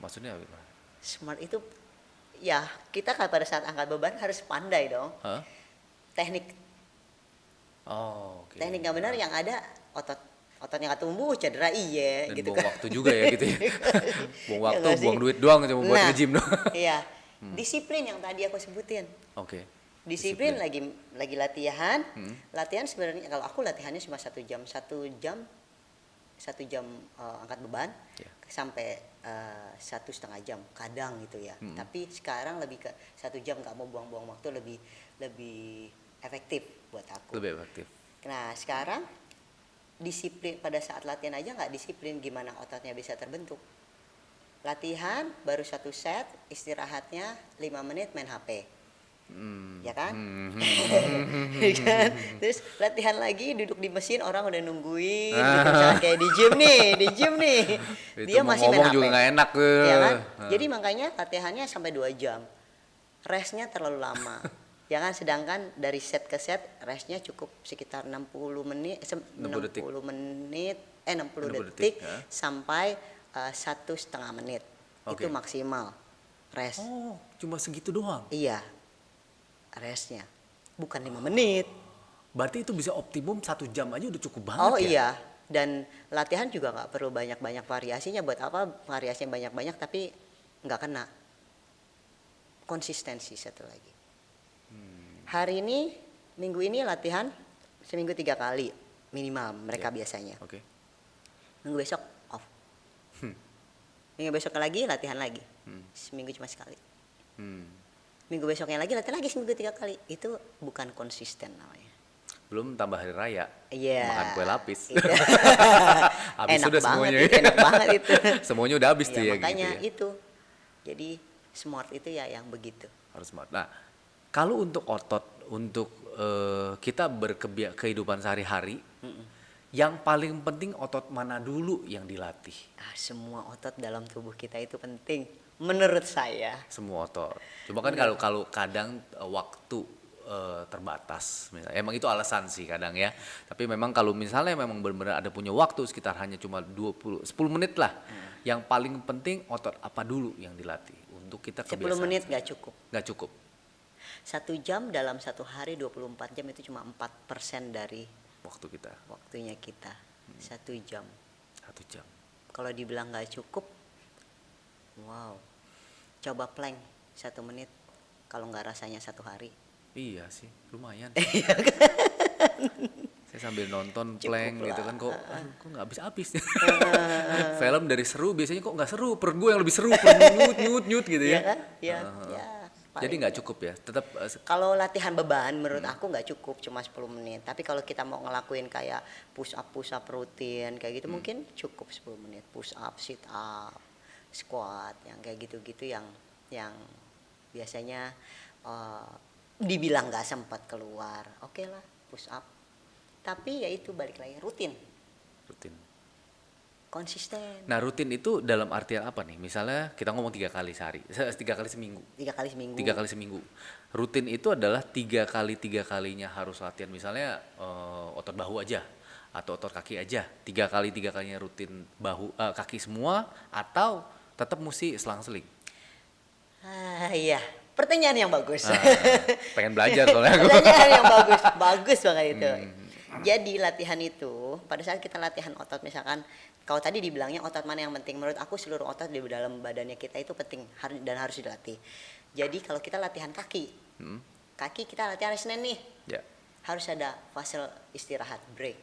Maksudnya apa? smart itu ya kita kan pada saat angkat beban harus pandai dong. Hah? Teknik Oh, oke. teknik yang benar yang ada ototnya nggak tumbuh cedera iya Dan gitu buang kan. waktu juga ya gitu ya. Buang Ya waktu, nggak sih? buang duit doang cuma buat Nah, nge-gym doang. Iya. Disiplin yang tadi aku sebutin. Oke. Disiplin lagi latihan. Latihan sebenarnya kalau aku latihannya cuma 1 jam, angkat beban Ya. sampai 1,5 jam kadang gitu ya. Tapi sekarang lebih ke 1 jam, nggak mau buang-buang waktu, lebih efektif buat aku. Lebih efektif. Nah sekarang disiplin pada saat latihan aja nggak disiplin, gimana ototnya bisa terbentuk. Latihan baru 1 set, istirahatnya 5 menit main HP. Ya kan? Ya kan? Terus latihan lagi duduk di mesin, orang udah nungguin gitu, misalnya kayak di gym nih. Itu Dia mau masih main ngomong HP. juga nggak enak. Ya kan? Jadi makanya latihannya sampai 2 jam. Restnya terlalu lama. Ya kan, sedangkan dari set ke set restnya cukup sekitar 60 menit, 60 detik. 60 60 detik detik, ya. sampai 1,5 menit. Oke. Itu maksimal rest. Oh, cuma segitu doang. Iya. Restnya bukan 5 menit. Berarti itu bisa optimum 1 jam aja udah cukup banget Oh ya? iya. Dan latihan juga nggak perlu banyak-banyak variasinya. Buat apa variasinya banyak-banyak tapi nggak kena. Konsistensi satu lagi. Hari ini, minggu ini latihan seminggu 3 kali minimal mereka biasanya. Oke. Minggu besok off. Minggu besok lagi latihan lagi. Seminggu cuma sekali. Minggu besoknya lagi latihan lagi seminggu 3 kali. Itu bukan konsisten namanya. Belum tambah hari raya. Iya. Makan kue lapis. Itu. Habis Enak sudah banget semuanya. itu, enak banget itu. Semuanya udah habis tuh ya Makanya gitu ya. itu. Jadi smart itu ya yang begitu. Harus smart. Nah, kalau untuk otot, untuk kita kehidupan sehari-hari, yang paling penting otot mana dulu yang dilatih? Semua otot dalam tubuh kita itu penting menurut saya. Semua otot. Cuma kan kalau kadang waktu terbatas, misalnya. Emang itu alasan sih kadang ya. Tapi memang kalau misalnya memang benar-benar ada punya waktu sekitar hanya cuma 10 menit lah. Yang paling penting otot apa dulu yang dilatih untuk kita 10 kebiasaan. menit nggak cukup. Nggak cukup. 1 jam dalam 1 hari 24 jam itu cuma 4% dari Waktu kita waktunya kita. 1 jam. 1 jam. Kalau dibilang nggak cukup, wow. Coba plank 1 menit. Kalau nggak rasanya 1 hari. Iya sih, lumayan. 1 Saya sambil nonton Cukup plank gitu lah. kan kok, aduh, kok nggak habis-habis. Film dari seru biasanya kok nggak seru, per gue yang lebih seru, per nyut gitu Iya ya. kan? Ya, ya. Jadi paling nggak ya. cukup ya, tetap Kalau latihan beban menurut aku nggak cukup cuma 10 menit. Tapi kalau kita mau ngelakuin kayak push up rutin kayak gitu mungkin cukup 10 menit. Push up, sit up, squat yang kayak gitu-gitu yang biasanya eh, dibilang nggak sempat keluar. Oke lah, push up. Tapi ya itu balik lagi rutin, rutin. konsisten. Nah rutin itu dalam artian apa nih? Misalnya kita ngomong 3 kali sehari, 3 kali seminggu. 3 kali seminggu. 3 kali seminggu. Rutin itu adalah 3 kalinya harus latihan. Misalnya otot bahu aja atau otot kaki aja. 3 kalinya rutin kaki semua atau tetap mesti selang-seling. Iya, pertanyaan yang bagus. Pengen belajar soalnya aku. Pertanyaan yang bagus banget itu. Jadi latihan itu pada saat kita latihan otot misalkan kalau tadi dibilangnya otot mana yang penting, menurut aku seluruh otot di dalam badannya kita itu penting dan harus dilatih. Jadi kalau kita latihan kaki, kaki kita latihan hari Senin nih, Ya. harus ada fase istirahat break.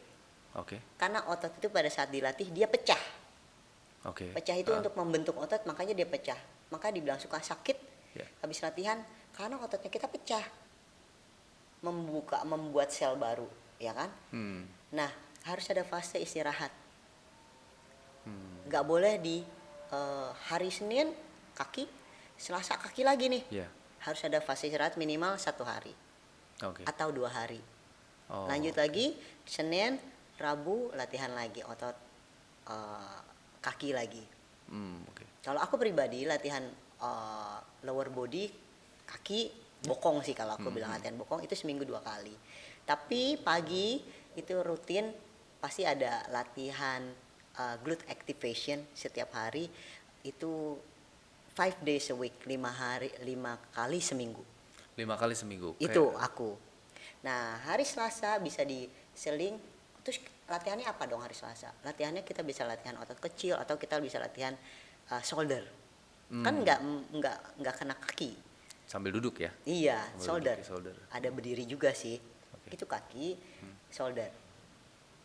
Oke. Karena otot itu pada saat dilatih dia pecah. Oke. Pecah itu untuk membentuk otot makanya dia pecah. Maka dibilang suka sakit Ya. habis latihan karena ototnya kita pecah. Membuat sel baru, ya kan? Nah, harus ada fase istirahat. Nggak boleh di hari Senin kaki, Selasa kaki lagi nih. Ya. Harus ada fase istirahat minimal 1 hari Oke. atau 2 hari. Oh. Lanjut lagi Senin, Rabu latihan lagi otot kaki lagi. Oke. Kalau aku pribadi latihan lower body kaki bokong sih kalau aku bilang latihan bokong itu seminggu 2 kali. Tapi pagi itu rutin pasti ada latihan glute activation setiap hari itu 5 days a week, 5 kali seminggu. 5 kali seminggu. Itu aku. Nah, hari Selasa bisa diseling. Terus latihannya apa dong hari Selasa? Latihannya kita bisa latihan otot kecil atau kita bisa latihan shoulder. Kan nggak kena kaki. Sambil duduk ya. Iya, Sambil shoulder. duduk, shoulder. Ada berdiri juga sih. Oke. Itu kaki, shoulder.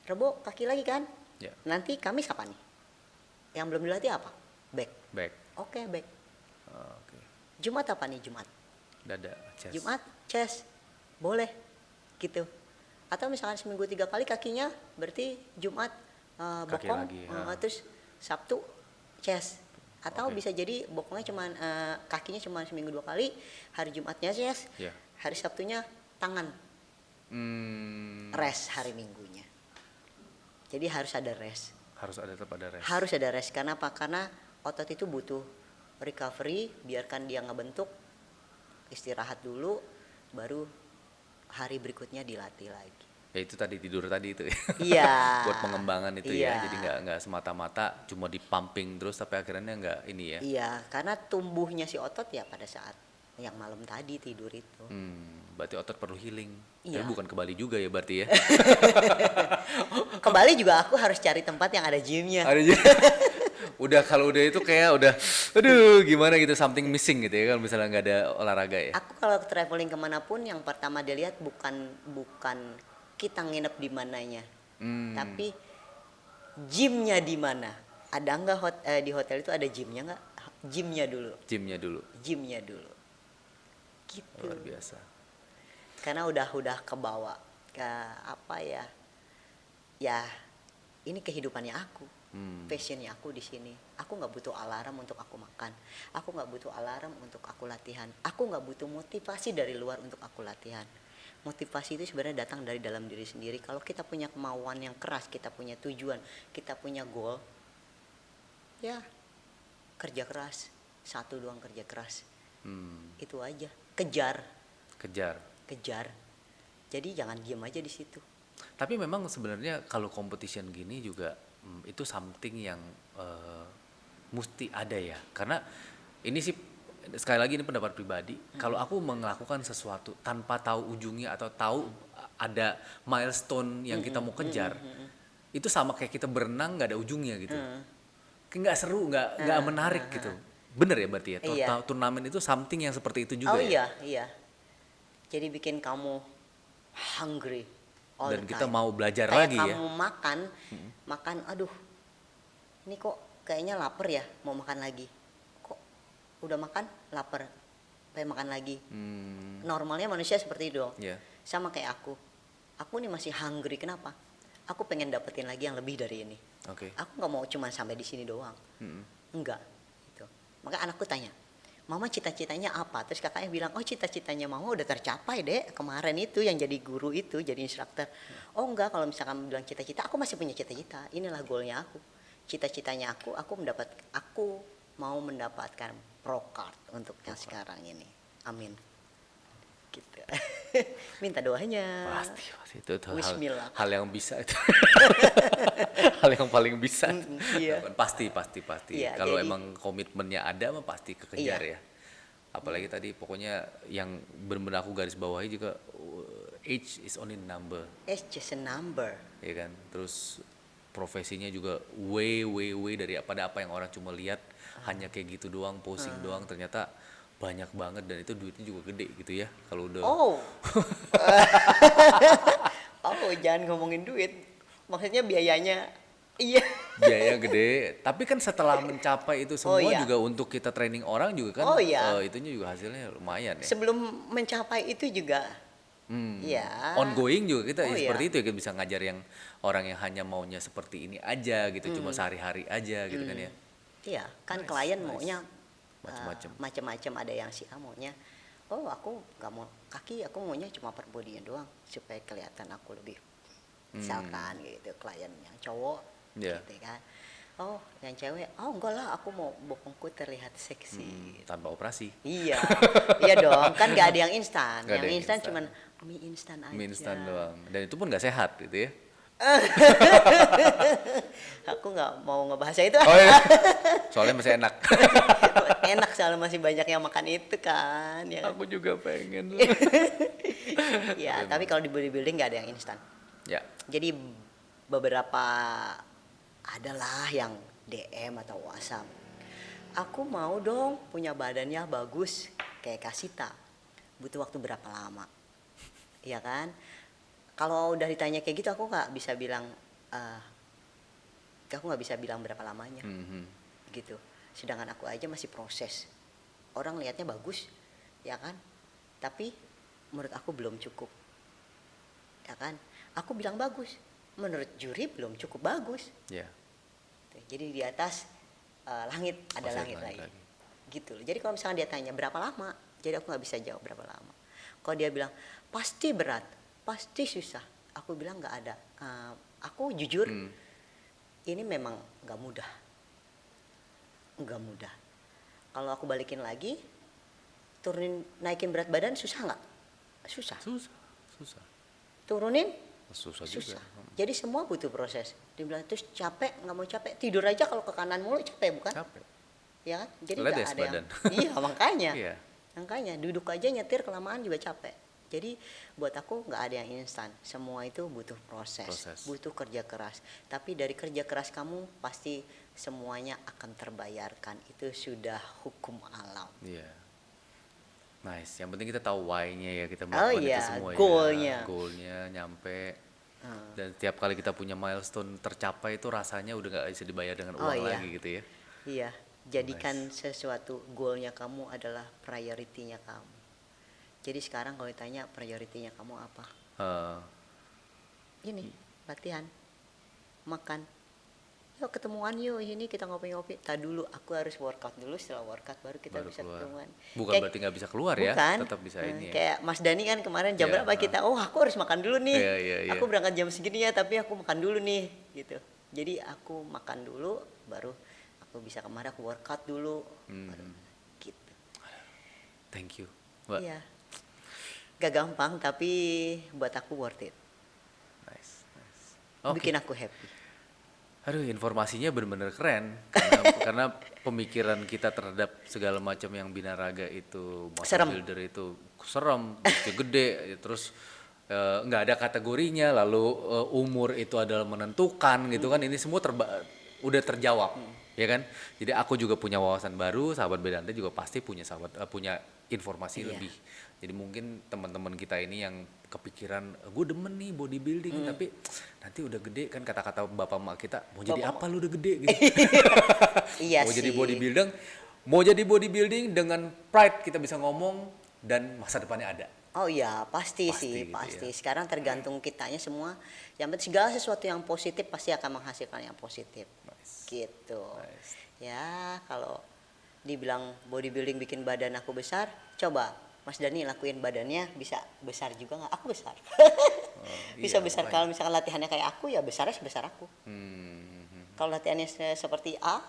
Rebo kaki lagi kan? Ya. Nanti Kamis apa nih? Yang belum dilatih apa? Back. Back. Oke, back. Oke. Jumat apa nih Jumat? Dada, chest. Jumat chest. Boleh. Gitu. Atau misalkan seminggu 3 kali kakinya berarti Jumat Kaki bokong lagi, ya. terus Sabtu chest. Atau Oke. bisa jadi bokongnya cuman kakinya cuma seminggu 2 kali, hari Jumatnya chest, Ya. hari Sabtunya tangan. Rest hari Minggunya. Jadi harus ada rest. Harus ada tetap ada rest. Harus ada rest karena apa? Karena otot itu butuh recovery, biarkan dia ngebentuk, istirahat dulu, baru hari berikutnya dilatih lagi. Ya itu tadi tidur tadi itu ya. Iya. Buat pengembangan itu Iya. ya. Jadi nggak semata-mata cuma di pumping terus tapi akhirnya nggak ini ya. Iya, karena tumbuhnya si otot ya pada saat yang malam tadi tidur itu. Berarti otot perlu healing. Iya. Tapi bukan ke Bali juga ya berarti ya. Ke Bali juga aku harus cari tempat yang ada gymnya. Ada juga. Kalau udah itu kayak udah aduh gimana gitu something missing gitu ya kalau misalnya nggak ada olahraga ya. Aku kalau traveling kemanapun yang pertama dilihat bukan kita nginep di mananya, tapi gymnya di mana. Ada nggak di hotel itu ada gymnya nggak? Gymnya dulu. Gitu. Luar biasa. Karena udah kebawa ke apa ya? Ya ini kehidupannya aku. Passionnya aku di sini. Aku nggak butuh alarm untuk aku makan. Aku nggak butuh alarm untuk aku latihan. Aku nggak butuh motivasi dari luar untuk aku latihan. Motivasi itu sebenarnya datang dari dalam diri sendiri. Kalau kita punya kemauan yang keras, kita punya tujuan, kita punya goal, ya kerja keras. 1 doang kerja keras. Itu aja. Kejar. Jadi jangan diam aja di situ. Tapi memang sebenarnya kalau competition gini juga itu something yang mesti ada ya. Karena ini sih sekali lagi ini pendapat pribadi. Kalau aku melakukan sesuatu tanpa tahu ujungnya atau tahu ada milestone yang kita mau kejar, itu sama kayak kita berenang nggak ada ujungnya gitu. Kayak nggak seru, nggak menarik gitu. Bener ya berarti ya. Iya. Turnamen itu something yang seperti itu juga ya. Iya. Jadi bikin kamu hungry. all dan the kita time. mau belajar Kayak lagi ya. kamu makan, aduh, ini kok kayaknya lapar ya, mau makan lagi. Kok udah makan, lapar, pengen makan lagi. Normalnya manusia seperti itu dong. Ya. Sama kayak aku. Aku nih masih hungry, kenapa? Aku pengen dapetin lagi yang lebih dari ini. Oke. Aku nggak mau cuma sampai di sini doang. Enggak. Gitu. Maka anakku tanya, Mama cita-citanya apa? Terus kakaknya bilang, oh cita-citanya Mama udah tercapai deh. Kemarin itu yang jadi guru itu, jadi instruktur. Oh enggak, kalau misalkan bilang cita-cita, aku masih punya cita-cita. Inilah goalnya aku. Cita-citanya aku mau mendapatkan pro card untuk yang sekarang ini. Amin. Gitu. Minta doanya. Pasti itu tuh Wish me luck. hal yang bisa itu. Hal yang paling bisa. Iya. Pasti. Iya, Kalau jadi- emang komitmennya ada mah pasti kekejar Iya. ya. Apalagi tadi pokoknya yang benar-benar aku garis bawahi juga age is only number, It's just a number. ya kan. Terus profesinya juga way dari apa yang orang cuma lihat hanya kayak gitu doang, posing doang, ternyata banyak banget dan itu duitnya juga gede gitu ya kalau udah. Oh. Oh, jangan ngomongin duit. Maksudnya biayanya. Iya. Biaya gede, tapi kan setelah mencapai itu semua iya. juga untuk kita training orang juga kan, Oh, iya. itunya juga hasilnya lumayan ya. Sebelum mencapai itu juga. Iya. Ongoing juga kita Oh, seperti iya. itu ya, kita bisa ngajar yang orang yang hanya maunya seperti ini aja gitu, cuma sehari-hari aja gitu kan ya. Iya, kan klien maunya Macem-macem. macam-macam. Ada yang si A maunya, oh aku nggak mau kaki, aku maunya cuma per body doang supaya kelihatan aku lebih. Misalkan gitu, klien yang cowok Iya. gitu kan. Oh, yang cewek, oh enggak lah, aku mau bokongku terlihat seksi. Tanpa operasi. Iya, iya dong, kan nggak ada yang instan. Nggak ada Yang yang instan instan. cuman mie instan aja. Mie instan doang, dan itu pun nggak sehat gitu ya. Aku nggak mau ngebahas itu. Oh iya, soalnya masih enak. Enak soalnya masih banyak yang makan itu kan. Ya, Aku juga pengen. ya tapi kalau di bodybuilding nggak ada yang instan. Ya, Jadi beberapa adalah yang DM atau WhatsApp. Aku mau dong punya badannya bagus kayak Kasita. Butuh waktu berapa lama? Iya kan? Kalau udah ditanya kayak gitu aku nggak bisa bilang berapa lamanya gitu. Sedangkan aku aja masih proses. Orang lihatnya bagus, ya kan? Tapi menurut aku belum cukup, ya kan? Aku bilang bagus, menurut juri belum cukup bagus. ya. Jadi di atas langit ada Masih langit langit lagi. lagi. Gitu. Jadi kalau misalnya dia tanya berapa lama, jadi aku nggak bisa jawab berapa lama. Kalau dia bilang pasti berat, pasti susah, aku bilang nggak ada. Aku jujur, ini memang nggak mudah. Kalau aku balikin lagi, naikin berat badan susah nggak? Susah. Susah Turunin juga. susah. Jadi semua butuh proses. Dibilang terus capek, nggak mau capek, tidur aja kalau ke kanan mulu capek bukan? Capek. Ya kan? Jadi Lihat nggak deh ada yang. sebadan. Iya makanya. Iya. Makanya duduk aja nyetir kelamaan juga capek. Jadi buat aku nggak ada yang instan. Semua itu butuh proses, butuh kerja keras. Tapi dari kerja keras kamu pasti semuanya akan terbayarkan. Itu sudah hukum alam. Iya. Nice. Yang penting kita tahu why-nya ya, kita Oh melakukan iya, itu semua goal-nya. ya. Goal-nya nyampe. Dan tiap kali kita punya milestone tercapai itu rasanya udah nggak bisa dibayar dengan Oh, uang iya. lagi gitu ya. Iya, jadikan sesuatu goalnya kamu adalah prioritinya kamu. Jadi sekarang kalau ditanya prioritinya kamu apa? Eh, Ini latihan, makan. Yuk ketemuan yuk ini kita ngopi-ngopi. Tak dulu aku harus workout dulu, setelah workout baru kita baru bisa keluar. ketemuan. Bukan Kayak- berarti nggak bisa keluar ya, bukan. tetap bisa ini ya. Kayak Mas Dani kan kemarin jam Iya, berapa kita? Oh aku harus makan dulu nih. Iya. Aku berangkat jam segini ya, tapi aku makan dulu nih, gitu. Jadi aku makan dulu, baru aku bisa kemarin aku workout dulu, baru gitu. Thank you, Mbak. Iya. Gak gampang tapi buat aku worth it. Nice. Oke. Bikin aku happy. Aduh, informasinya benar-benar keren karena pemikiran kita terhadap segala macam yang binaraga itu, muscle Serem. builder itu serem, itu gede, terus nggak ada kategorinya, lalu umur itu adalah menentukan gitu kan, ini semua udah terjawab ya kan? Jadi aku juga punya wawasan baru, sahabat Bedante juga pasti punya informasi Iya. lebih. Jadi mungkin teman-teman kita ini yang kepikiran, gue demen nih bodybuilding, tapi nanti udah gede kan kata-kata bapak emak kita, mau jadi Bapak apa lu udah gede gitu. Iya Mau jadi sih. bodybuilding dengan pride kita bisa ngomong dan masa depannya ada. Oh iya, pasti Pasti sih, gitu pasti. ya. Sekarang tergantung kitanya semua. Yang penting segala sesuatu yang positif pasti akan menghasilkan yang positif. Nice. Gitu. Nice. Ya, kalau dibilang bodybuilding bikin badan aku besar, coba Mas Dani lakuin badannya bisa besar juga nggak? Aku besar. Bisa Iya, besar makanya. kalau misalkan latihannya kayak aku ya besarnya sebesar aku. Kalau latihannya seperti A,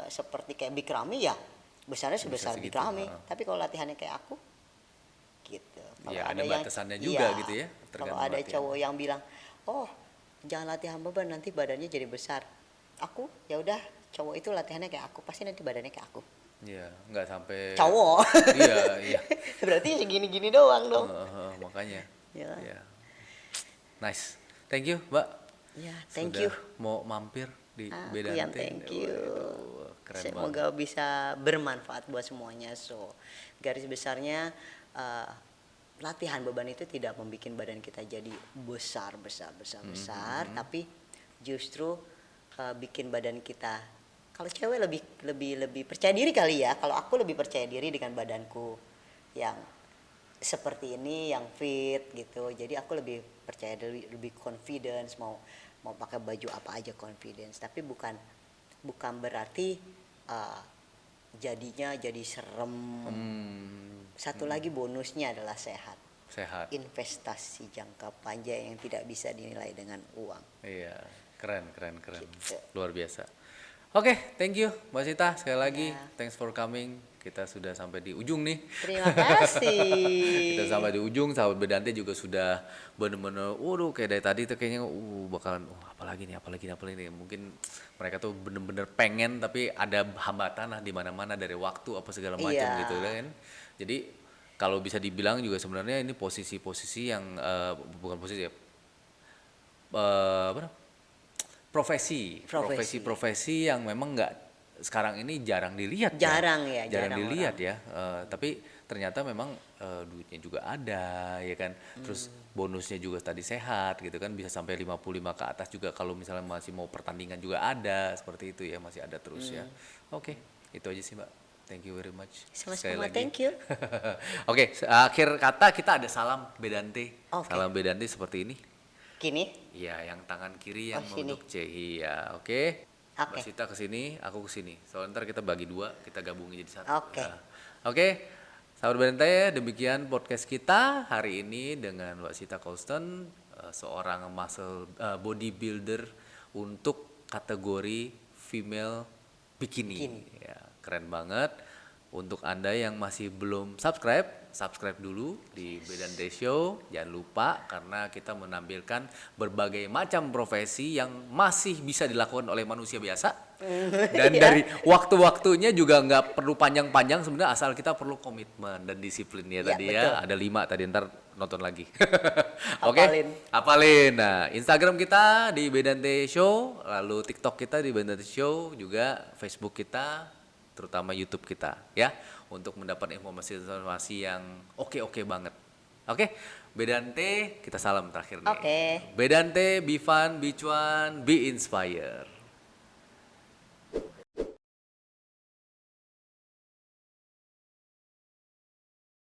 seperti kayak Bikrami ya besarnya sebesar segitu, Bikrami. heeh. Tapi kalau latihannya kayak aku, gitu. Kalau Iya, ada yang- batasannya juga iya, gitu ya, Kalau tergantung ada latihan. cowok yang bilang, oh jangan latihan beban nanti badannya jadi besar. Aku ya udah cowok itu latihannya kayak aku pasti nanti badannya kayak aku. Iya, nggak sampai. Cowok. Iya, iya. Berarti segini-gini doang dong. Makanya. Ya. Iya. Nice. Thank you, Mbak. Ya, thank Sudah you. mau mampir di Aku Bedante. yang thank you. Waduh, keren Semoga bisa bermanfaat buat semuanya. So, garis besarnya latihan beban itu tidak membuat badan kita jadi besar, tapi justru bikin badan kita. Kalau cewek lebih percaya diri kali ya. Kalau aku lebih percaya diri dengan badanku yang seperti ini, yang fit gitu. Jadi aku lebih percaya diri, lebih confidence, mau pakai baju apa aja confidence. Tapi bukan berarti jadinya jadi serem. Satu lagi bonusnya adalah sehat. Sehat. Investasi jangka panjang yang tidak bisa dinilai dengan uang. Iya, keren. Gitu. Luar biasa. Oke, thank you Mbak Sita sekali lagi. Ya. Thanks for coming. Kita sudah sampai di ujung nih. Terima kasih. Kita sampai di ujung, sahabat Bedante juga sudah bener-bener, waduh kayak dari tadi tuh kayaknya bakalan, apalagi nih. Mungkin mereka tuh bener-bener pengen tapi ada hambatan lah di mana-mana dari waktu apa segala macam Iya. gitu kan. Jadi kalau bisa dibilang juga sebenarnya ini posisi-posisi yang bukan posisi ya, apa namanya? Profesi yang memang nggak sekarang ini jarang dilihat Jarang jarang dilihat ya. Tapi ternyata memang duitnya juga ada ya kan, terus bonusnya juga tadi sehat gitu kan, bisa sampai 55 ke atas juga kalau misalnya masih mau pertandingan juga ada seperti itu ya, masih ada terus ya. Oke, itu aja sih Mbak, thank you very much. Sekali Sama-sama, lagi. thank you. Oke, akhir kata kita ada salam Bedante. Oke. Salam Bedante seperti ini. Gini, Iya, yang tangan kiri yang sini. untuk C. Iya, oke. Mbak Oke. Sita ke sini, aku ke sini. Soalnya ntar kita bagi dua, kita gabungin jadi satu. Oke. Nah, oke. Sahabat Bedante, demikian podcast kita hari ini dengan Mbak Sita Colston, seorang bodybuilder untuk kategori female bikini. Ya, keren banget. Untuk Anda yang masih belum subscribe dulu di Bedante Show. Jangan lupa karena kita menampilkan berbagai macam profesi yang masih bisa dilakukan oleh manusia biasa. Dan dari waktu-waktunya juga nggak perlu panjang-panjang sebenarnya, asal kita perlu komitmen dan disiplin ya Iya, tadi betul. ya. Ada 5 tadi, ntar nonton lagi. Oke, Hafalin. hafalin. Nah, Instagram kita di Bedante Show, lalu TikTok kita di Bedante Show, juga Facebook kita, terutama YouTube kita ya, untuk mendapat informasi-informasi yang oke banget. Oke, Bedante, kita salam terakhir nih. Oke. Bedante, be fun, be cuan, be inspired.